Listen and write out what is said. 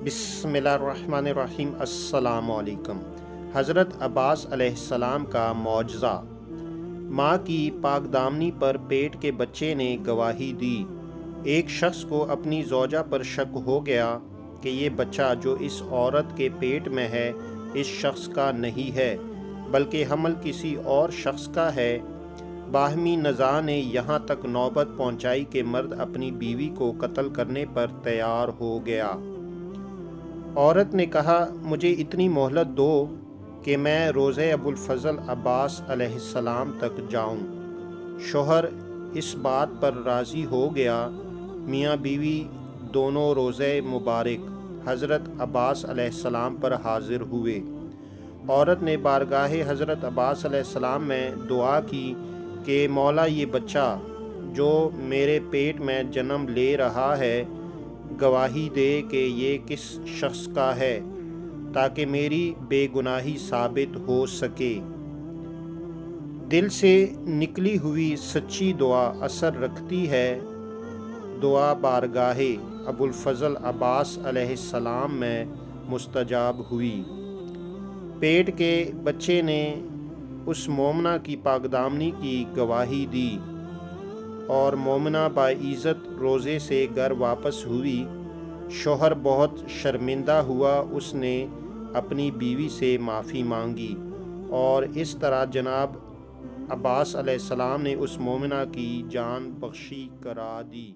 بسم اللہ الرحمن الرحیم۔ السلام علیکم۔ حضرت عباس علیہ السلام کا معجزہ۔ ماں کی پاک دامنی پر پیٹ کے بچے نے گواہی دی۔ ایک شخص کو اپنی زوجہ پر شک ہو گیا کہ یہ بچہ جو اس عورت کے پیٹ میں ہے اس شخص کا نہیں ہے بلکہ حمل کسی اور شخص کا ہے۔ باہمی نزاع نے یہاں تک نوبت پہنچائی کہ مرد اپنی بیوی کو قتل کرنے پر تیار ہو گیا۔ عورت نے کہا، مجھے اتنی مہلت دو کہ میں روضہ ابوالفضل عباس علیہ السلام تک جاؤں۔ شوہر اس بات پر راضی ہو گیا۔ میاں بیوی دونوں روضہ مبارک حضرت عباس علیہ السلام پر حاضر ہوئے۔ عورت نے بارگاہ حضرت عباس علیہ السلام میں دعا کی کہ مولا، یہ بچہ جو میرے پیٹ میں جنم لے رہا ہے گواہی دے کہ یہ کس شخص کا ہے تاکہ میری بے گناہی ثابت ہو سکے۔ دل سے نکلی ہوئی سچی دعا اثر رکھتی ہے۔ دعا بارگاہ ابوالفضل عباس علیہ السلام میں مستجاب ہوئی۔ پیٹ کے بچے نے اس مومنہ کی پاکدامنی کی گواہی دی اور مومنہ باعزت روضے سے گھر واپس ہوئی۔ شوہر بہت شرمندہ ہوا۔ اس نے اپنی بیوی سے معافی مانگی اور اس طرح جناب عباس علیہ السلام نے اس مومنہ کی جان بخشی کرا دی۔